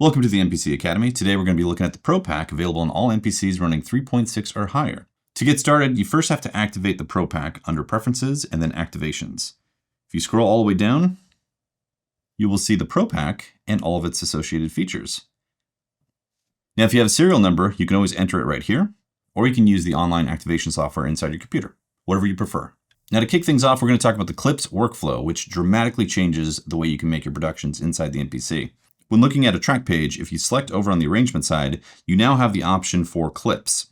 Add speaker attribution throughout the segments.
Speaker 1: Welcome to the MPC Academy. Today we're going to be looking at the Pro Pack available on all MPCs running 3.6 or higher. To get started, you first have to activate the Pro Pack under Preferences and then Activations. If you scroll all the way down, you will see the Pro Pack and all of its associated features. Now, if you have a serial number, you can always enter it right here, or you can use the online activation software inside your computer, whatever you prefer. Now, to kick things off, we're going to talk about the clips workflow, which dramatically changes the way you can make your productions inside the MPC. When looking at a track page, if you select over on the arrangement side, you now have the option for clips.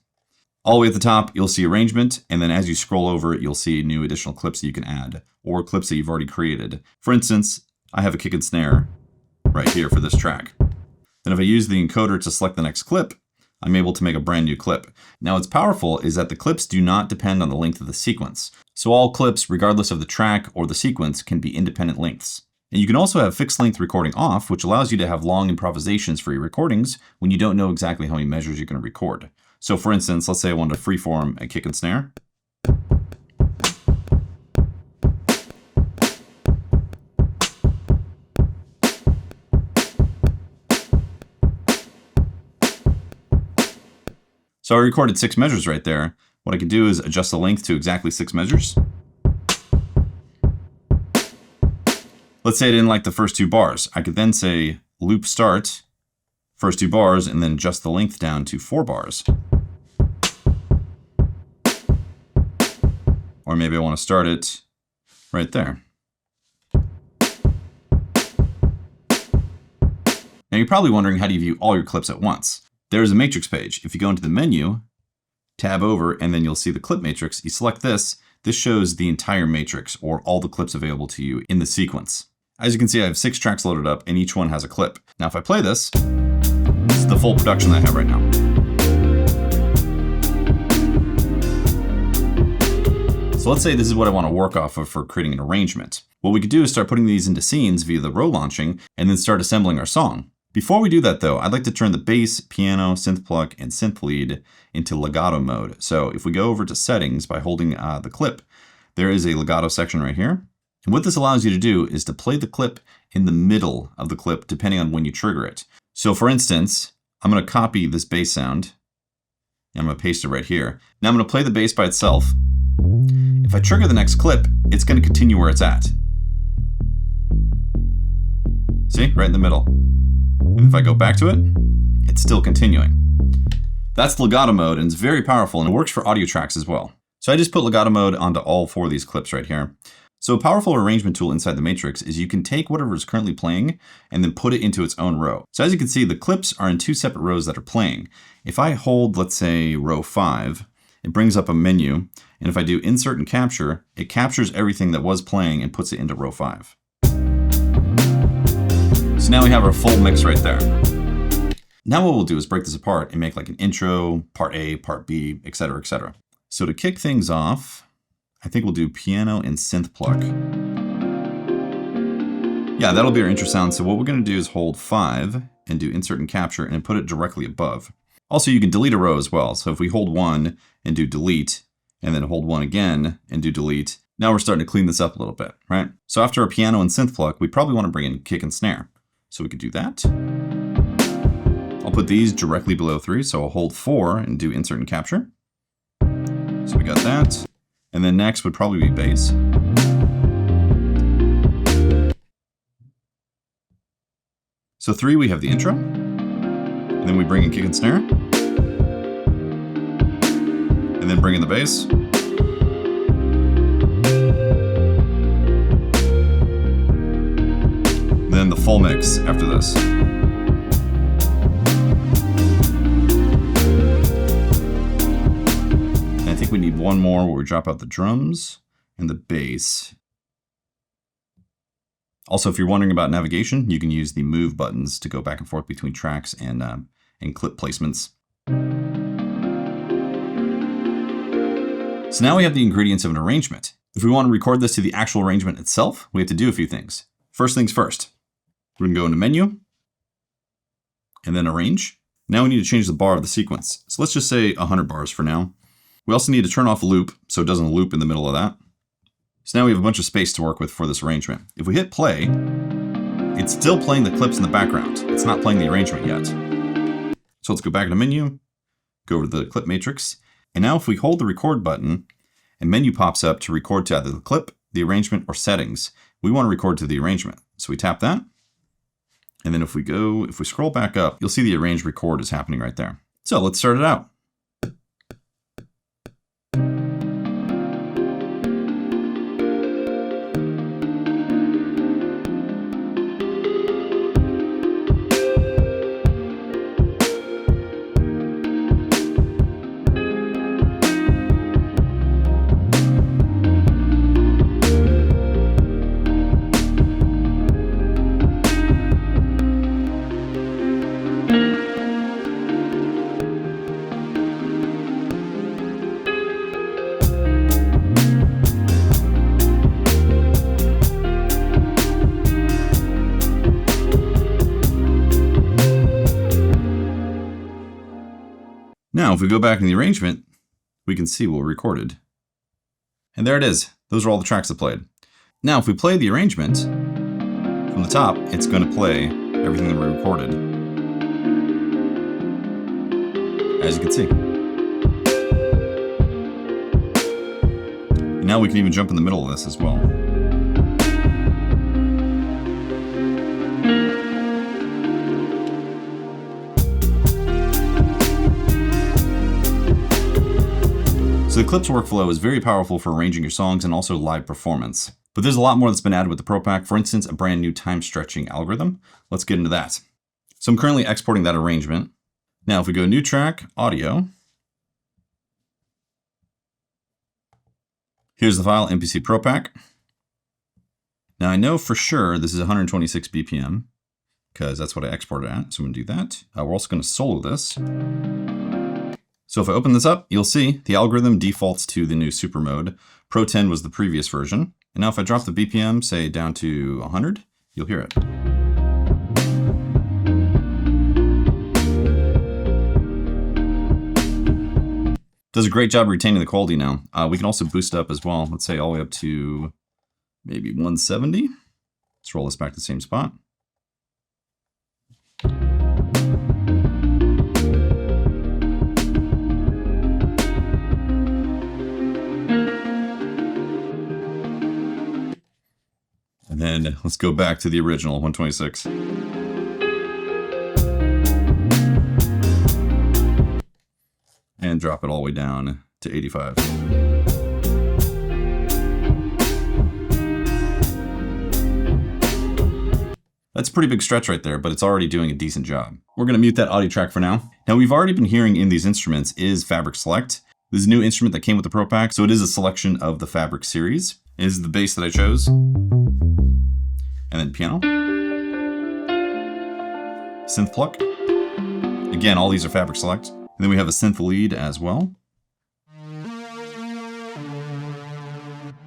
Speaker 1: All the way at the top, you'll see arrangement, and then as you scroll over it, you'll see new additional clips that you can add, or clips that you've already created. For instance, I have a kick and snare right here for this track. Then if I use the encoder to select the next clip, I'm able to make a brand new clip. Now what's powerful is that the clips do not depend on the length of the sequence. So all clips, regardless of the track or the sequence, can be independent lengths. And you can also have fixed length recording off, which allows you to have long improvisations for your recordings when you don't know exactly how many measures you're going to record. So for instance, let's say I wanted to freeform a kick and snare. So I recorded 6 measures right there. What I could do is adjust the length to exactly 6 measures. Let's say I didn't like the first 2 bars. I could then say loop start, first 2 bars, and then adjust the length down to 4 bars. Or maybe I want to start it right there. Now you're probably wondering, how do you view all your clips at once? There's a matrix page. If you go into the menu, tab over, and then you'll see the clip matrix. You select this. This shows the entire matrix, or all the clips available to you in the sequence. As you can see, I have 6 tracks loaded up, and each one has a clip. Now, if I play this is the full production that I have right now. So let's say this is what I want to work off of for creating an arrangement. What we could do is start putting these into scenes via the row launching, and then start assembling our song. Before we do that though, I'd like to turn the bass, piano, synth pluck, and synth lead into legato mode. So if we go over to settings by holding the clip, there is a legato section right here. And what this allows you to do is to play the clip in the middle of the clip, depending on when you trigger it. So for instance, I'm going to copy this bass sound, and I'm going to paste it right here. Now I'm going to play the bass by itself. If I trigger the next clip, it's going to continue where it's at. See, right in the middle. And if I go back to it, it's still continuing. That's legato mode, and it's very powerful, and it works for audio tracks as well. So I just put legato mode onto all 4 of these clips right here. So a powerful arrangement tool inside the matrix is you can take whatever is currently playing and then put it into its own row. So as you can see, the clips are in 2 separate rows that are playing. If I hold, let's say, row 5, it brings up a menu, and if I do insert and capture, it captures everything that was playing and puts it into row 5. So now we have our full mix right there. Now what we'll do is break this apart and make like an intro, part A, part B, etc., etc. So to kick things off, I think we'll do piano and synth pluck. Yeah, that'll be our intro sound. So what we're going to do is hold 5 and do insert and capture and put it directly above. Also, you can delete a row as well. So if we hold 1 and do delete, and then hold 1 again and do delete, now we're starting to clean this up a little bit, right? So after our piano and synth pluck, we probably want to bring in kick and snare. So we could do that. I'll put these directly below 3. So I'll hold 4 and do insert and capture. So we got that. And then next would probably be bass. So 3, we have the intro. And then we bring in kick and snare. And then bring in the bass. And then the full mix after this. And I think we need one more where we drop out the drums and the bass. Also, if you're wondering about navigation, you can use the move buttons to go back and forth between tracks and clip placements. So now we have the ingredients of an arrangement. If we want to record this to the actual arrangement itself, we have to do a few things. First things first, we're going to go into menu and then arrange. Now we need to change the bar of the sequence. So let's just say 100 bars for now. We also need to turn off loop so it doesn't loop in the middle of that. So now we have a bunch of space to work with for this arrangement. If we hit play, it's still playing the clips in the background. It's not playing the arrangement yet. So let's go back to the menu, go over to the clip matrix. And now if we hold the record button, a menu pops up to record to either the clip, the arrangement, or settings. We want to record to the arrangement. So we tap that. And then if we scroll back up, you'll see the arranged record is happening right there. So let's start it out. Now, if we go back in the arrangement, we can see what we recorded. And there it is. Those are all the tracks that played. Now, if we play the arrangement from the top, it's going to play everything that we recorded. As you can see. And now we can even jump in the middle of this as well. So the clips workflow is very powerful for arranging your songs and also live performance. But there's a lot more that's been added with the Pro Pack. For instance, a brand new time stretching algorithm. Let's get into that. So I'm currently exporting that arrangement. Now, if we go new track, audio. Here's the file, MPC Pro Pack. Now I know for sure this is 126 BPM because that's what I exported at. So I'm gonna do that. We're also gonna solo this. So if I open this up, you'll see the algorithm defaults to the new super mode. Pro 10 was the previous version. And now if I drop the BPM, say down to 100, you'll hear it. Does a great job retaining the quality now. We can also boost up as well. Let's say all the way up to maybe 170. Let's roll this back to the same spot. And then let's go back to the original 126. And drop it all the way down to 85. That's a pretty big stretch right there, but it's already doing a decent job. We're gonna mute that audio track for now. Now we've already been hearing in these instruments is Fabric Select. This is a new instrument that came with the Pro Pack, so it is a selection of the Fabric series. And this is the bass that I chose. And then piano. Synth pluck. Again, all these are Fabric Select. And then we have a synth lead as well.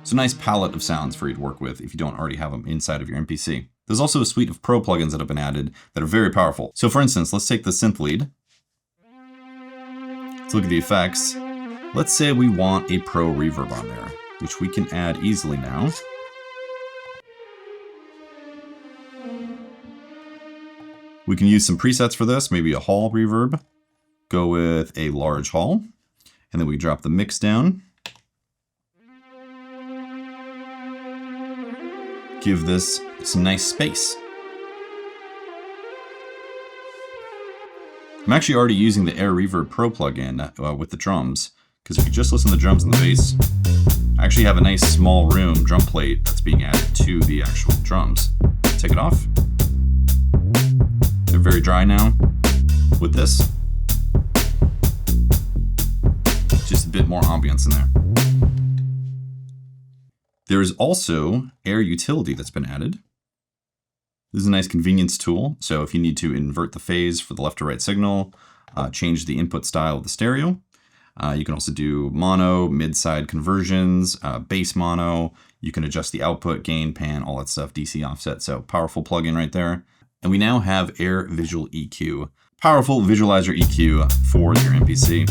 Speaker 1: So nice palette of sounds for you to work with if you don't already have them inside of your MPC. There's also a suite of pro plugins that have been added that are very powerful. So for instance, let's take the synth lead. Let's look at the effects. Let's say we want a pro reverb on there, which we can add easily now. We can use some presets for this, maybe a hall reverb. Go with a large hall. And then we drop the mix down. Give this some nice space. I'm actually already using the Air Reverb Pro plugin with the drums, because if you just listen to the drums and the bass, I actually have a nice small room drum plate that's being added to the actual drums. Take it off. They're very dry now. With this, just a bit more ambience in there. There is also Air Utility that's been added. This is a nice convenience tool. So if you need to invert the phase for the left or right signal, change the input style of the stereo. You can also do mono, mid-side conversions, bass mono. You can adjust the output, gain, pan, all that stuff, DC offset. So powerful plugin right there. And we now have Air Visual EQ. Powerful visualizer EQ for your MPC.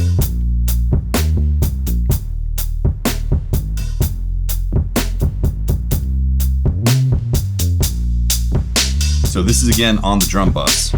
Speaker 1: So So this is again on the drum bus.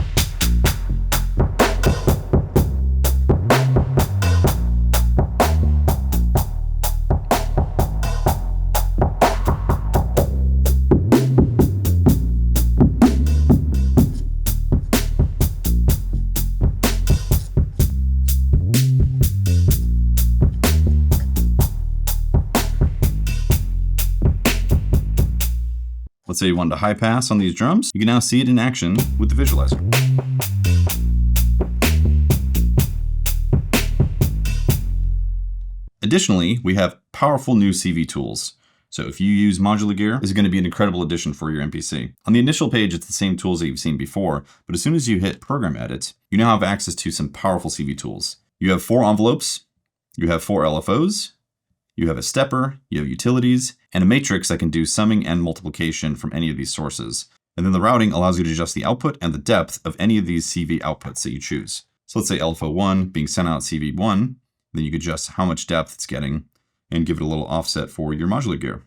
Speaker 1: Let's say you wanted a high pass on these drums. You can now see it in action with the visualizer. Additionally, we have powerful new CV tools. So if you use modular gear, this is going to be an incredible addition for your MPC. On the initial page, it's the same tools that you've seen before, but as soon as you hit Program Edit, you now have access to some powerful CV tools. You have 4 envelopes, you have 4 LFOs, you have a stepper, you have utilities, and a matrix that can do summing and multiplication from any of these sources. And then the routing allows you to adjust the output and the depth of any of these CV outputs that you choose. So let's say LFO1 being sent out CV1, then you could adjust how much depth it's getting and give it a little offset for your modular gear.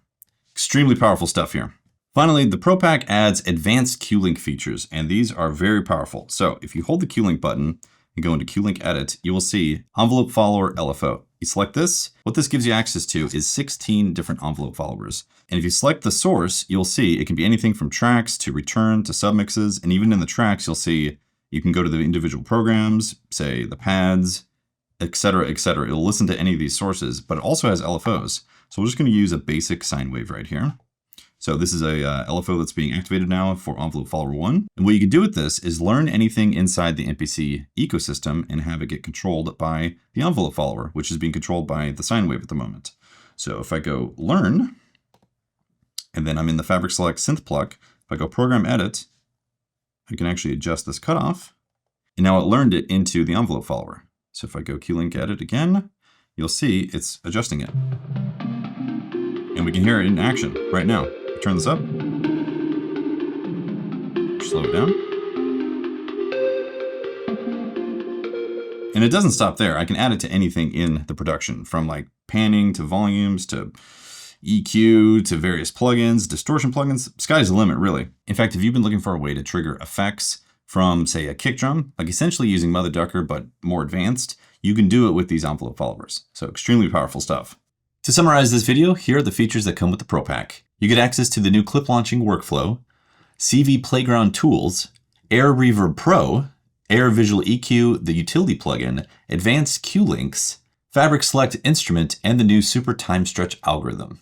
Speaker 1: Extremely powerful stuff here. Finally, the Pro Pack adds advanced Q-Link features, and these are very powerful. So if you hold the Q-Link button and go into Q-Link Edit, you will see Envelope Follower LFO. You select this. What this gives you access to is 16 different envelope followers. And if you select the source, you'll see it can be anything from tracks to return to submixes. And even in the tracks, you'll see you can go to the individual programs, say the pads, etc., etc. It'll listen to any of these sources, but it also has LFOs. So we're just going to use a basic sine wave right here. So this is a LFO that's being activated now for envelope follower 1. And what you can do with this is learn anything inside the MPC ecosystem and have it get controlled by the envelope follower, which is being controlled by the sine wave at the moment. So if I go learn, and then I'm in the fabric select synth pluck, if I go program edit, I can actually adjust this cutoff. And now it learned it into the envelope follower. So if I go Q-Link edit again, you'll see it's adjusting it. And we can hear it in action right now. Turn this up, slow it down. And it doesn't stop there. I can add it to anything in the production, from like panning to volumes to EQ to various plugins, distortion plugins. Sky's the limit, really. In fact, if you've been looking for a way to trigger effects from, say, a kick drum, like essentially using Mother Ducker, but more advanced, you can do it with these envelope followers. So extremely powerful stuff. To summarize this video, here are the features that come with the Pro Pack. You get access to the new clip launching workflow, CV Playground tools, Air Reverb Pro, Air Visual EQ, the utility plugin, advanced Q-Links, Fabric Select instrument, and the new Super Time Stretch algorithm.